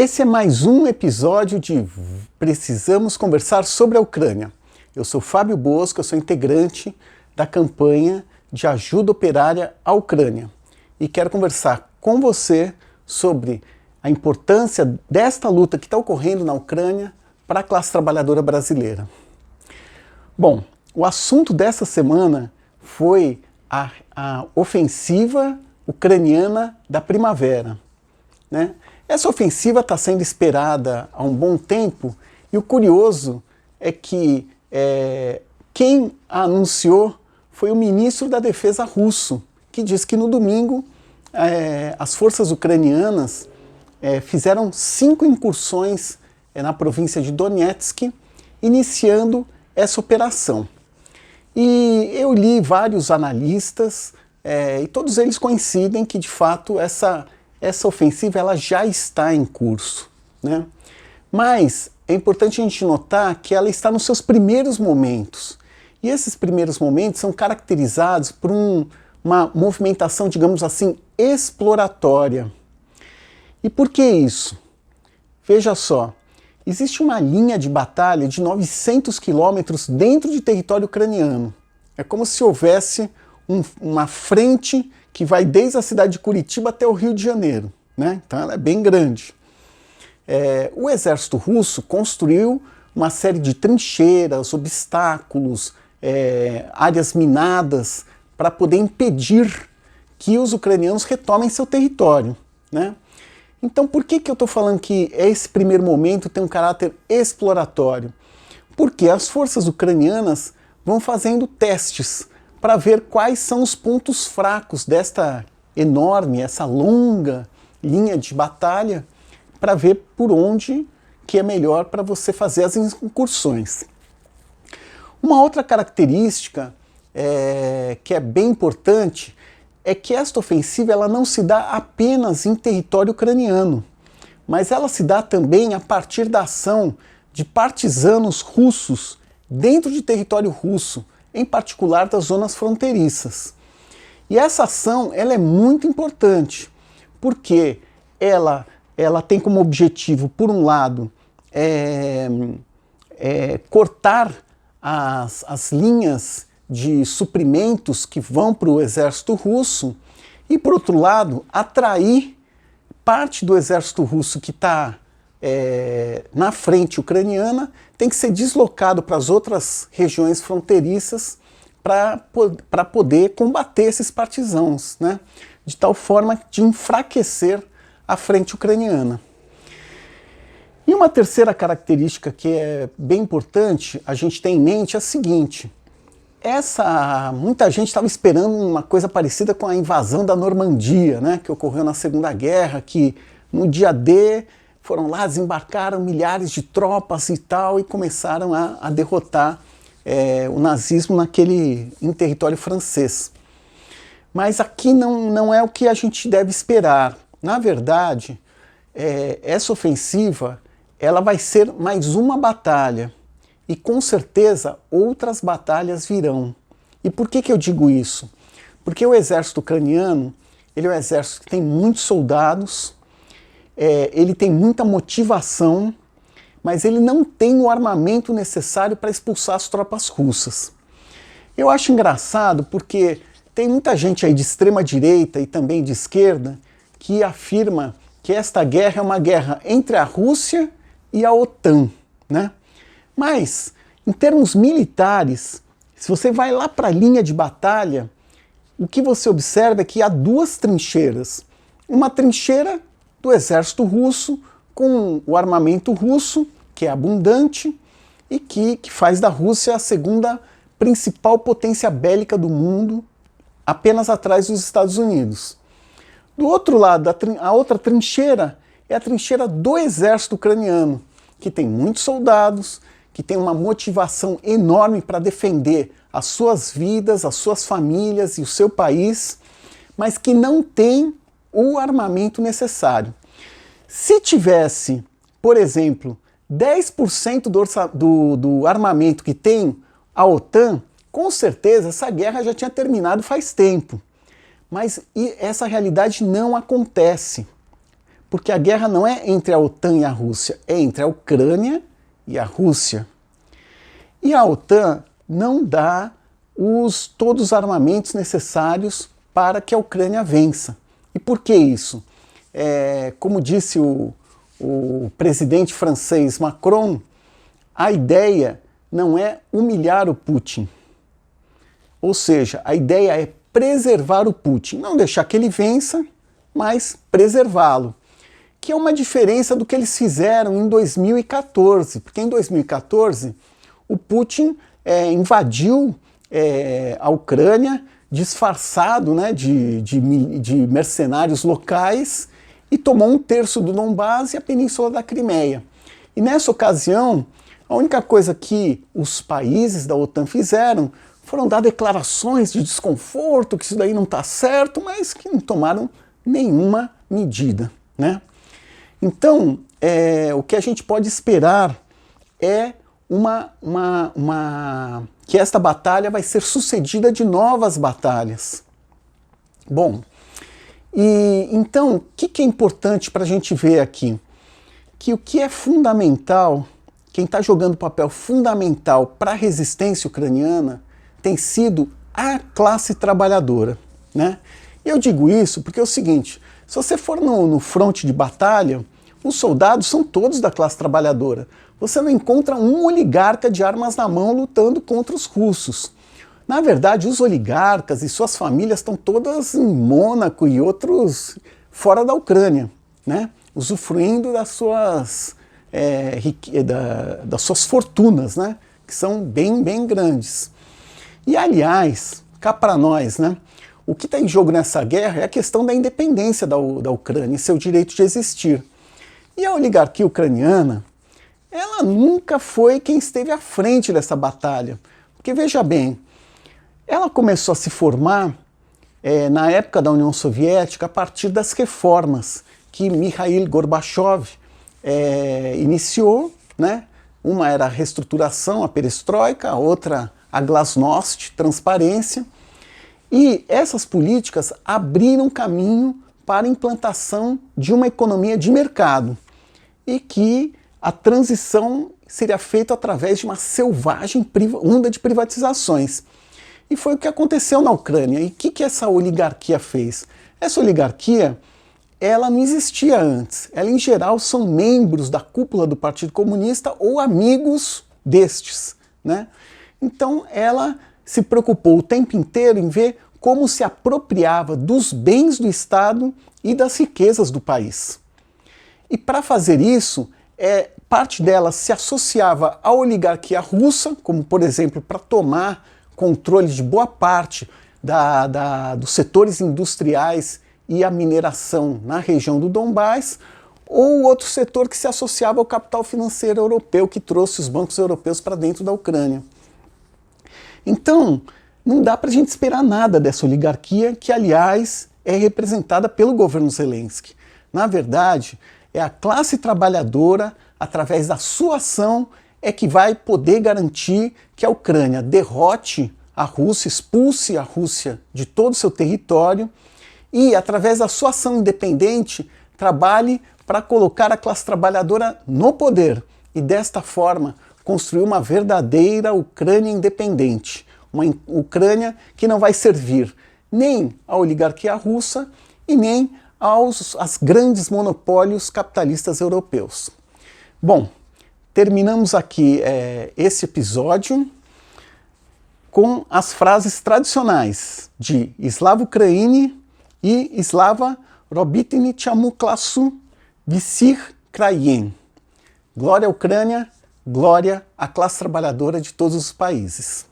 Esse é mais um episódio de Precisamos Conversar sobre a Ucrânia. Eu sou Fábio Bosco, eu sou integrante da campanha de ajuda operária à Ucrânia e quero conversar com você sobre a importância desta luta que está ocorrendo na Ucrânia para a classe trabalhadora brasileira. Bom, o assunto dessa semana foi a ofensiva ucraniana da primavera, né? Essa ofensiva está sendo esperada há um bom tempo e o curioso é que quem a anunciou foi o ministro da Defesa russo, que disse que no domingo as forças ucranianas fizeram 5 incursões na província de Donetsk, iniciando essa operação. E eu li vários analistas e todos eles coincidem que de fato essa ofensiva ela já está em curso, né? Mas é importante a gente notar que ela está nos seus primeiros momentos. E esses primeiros momentos são caracterizados por uma movimentação, digamos assim, exploratória. E por que isso? Veja só, existe uma linha de batalha de 900 quilômetros dentro de território ucraniano. É como se houvesse uma frente que vai desde a cidade de Curitiba até o Rio de Janeiro, né? Então ela é bem grande. O exército russo construiu uma série de trincheiras, obstáculos, áreas minadas para poder impedir que os ucranianos retomem seu território, né? Então por que eu estou falando que esse primeiro momento tem um caráter exploratório? Porque as forças ucranianas vão fazendo testes para ver quais são os pontos fracos desta enorme, essa longa linha de batalha, para ver por onde que é melhor para você fazer as incursões. Uma outra característica que é bem importante é que esta ofensiva ela não se dá apenas em território ucraniano, mas ela se dá também a partir da ação de partisanos russos dentro de território russo, em particular das zonas fronteiriças. E essa ação ela é muito importante, porque ela tem como objetivo, por um lado, cortar as linhas de suprimentos que vão para o exército russo e, por outro lado, atrair parte do exército russo que está na frente ucraniana, tem que ser deslocado para as outras regiões fronteiriças para poder combater esses partisãos, né? De tal forma de enfraquecer a frente ucraniana. E uma terceira característica que é bem importante a gente ter em mente é a seguinte: muita gente estava esperando uma coisa parecida com a invasão da Normandia, né, que ocorreu na Segunda Guerra, que no dia D foram lá, desembarcaram milhares de tropas e tal, e começaram a derrotar o nazismo em território francês. Mas aqui não é o que a gente deve esperar. Na verdade, essa ofensiva ela vai ser mais uma batalha, e com certeza outras batalhas virão. E por que eu digo isso? Porque o exército ucraniano ele é um exército que tem muitos soldados, ele tem muita motivação, mas ele não tem o armamento necessário para expulsar as tropas russas. Eu acho engraçado porque tem muita gente aí de extrema direita e também de esquerda que afirma que esta guerra é uma guerra entre a Rússia e a OTAN, né? Mas, em termos militares, se você vai lá para a linha de batalha, o que você observa é que há 2 trincheiras. Uma trincheira do exército russo, com o armamento russo, que é abundante, e que faz da Rússia a segunda principal potência bélica do mundo, apenas atrás dos Estados Unidos. Do outro lado, a outra trincheira é a trincheira do exército ucraniano, que tem muitos soldados, que tem uma motivação enorme para defender as suas vidas, as suas famílias e o seu país, mas que não tem o armamento necessário. Se tivesse, por exemplo, 10% do armamento que tem a OTAN, com certeza essa guerra já tinha terminado faz tempo. Mas essa realidade não acontece. Porque a guerra não é entre a OTAN e a Rússia, é entre a Ucrânia e a Rússia. E a OTAN não dá todos os armamentos necessários para que a Ucrânia vença. E por que isso? Como disse o presidente francês Macron, a ideia não é humilhar o Putin. Ou seja, a ideia é preservar o Putin, não deixar que ele vença, mas preservá-lo. Que é uma diferença do que eles fizeram em 2014, porque em 2014 o Putin invadiu a Ucrânia disfarçado, né, de mercenários locais e tomou 1/3 do Donbás e a península da Crimeia. E nessa ocasião, a única coisa que os países da OTAN fizeram foram dar declarações de desconforto, que isso daí não está certo, mas que não tomaram nenhuma medida, né? Então, o que a gente pode esperar é que esta batalha vai ser sucedida de novas batalhas. Bom, e então, o que é importante para a gente ver aqui? Que o que é fundamental, quem está jogando papel fundamental para a resistência ucraniana tem sido a classe trabalhadora, né? E eu digo isso porque é o seguinte, se você for no fronte de batalha, os soldados são todos da classe trabalhadora. Você não encontra um oligarca de armas na mão lutando contra os russos. Na verdade, os oligarcas e suas famílias estão todas em Mônaco e outros fora da Ucrânia, né? Usufruindo das suas fortunas, né? Que são bem grandes. E aliás, cá para nós, né? O que está em jogo nessa guerra é a questão da independência da Ucrânia e seu direito de existir. E a oligarquia ucraniana, ela nunca foi quem esteve à frente dessa batalha. Porque veja bem, ela começou a se formar na época da União Soviética a partir das reformas que Mikhail Gorbachev iniciou, né? Uma era a reestruturação, a perestroika, a outra a glasnost, transparência. E essas políticas abriram caminho para a implantação de uma economia de mercado e que a transição seria feita através de uma selvagem onda de privatizações. E foi o que aconteceu na Ucrânia. E o que essa oligarquia fez? Essa oligarquia, ela não existia antes. Ela, em geral, são membros da cúpula do Partido Comunista ou amigos destes, né? Então, ela se preocupou o tempo inteiro em ver como se apropriava dos bens do Estado e das riquezas do país. E para fazer isso, parte dela se associava à oligarquia russa, como por exemplo para tomar controle de boa parte dos setores industriais e a mineração na região do Donbás, ou outro setor que se associava ao capital financeiro europeu que trouxe os bancos europeus para dentro da Ucrânia. Então, não dá para a gente esperar nada dessa oligarquia, que, aliás, é representada pelo governo Zelensky. Na verdade, é a classe trabalhadora, através da sua ação, que vai poder garantir que a Ucrânia derrote a Rússia, expulse a Rússia de todo o seu território e, através da sua ação independente, trabalhe para colocar a classe trabalhadora no poder e, desta forma, construir uma verdadeira Ucrânia independente, uma Ucrânia que não vai servir nem à oligarquia russa e nem aos grandes monopólios capitalistas europeus. Bom, terminamos aqui esse episódio com as frases tradicionais de Slava Ukraini e Slava Robitny Chamu Klasu Visir Kraien. Glória à Ucrânia, glória à classe trabalhadora de todos os países.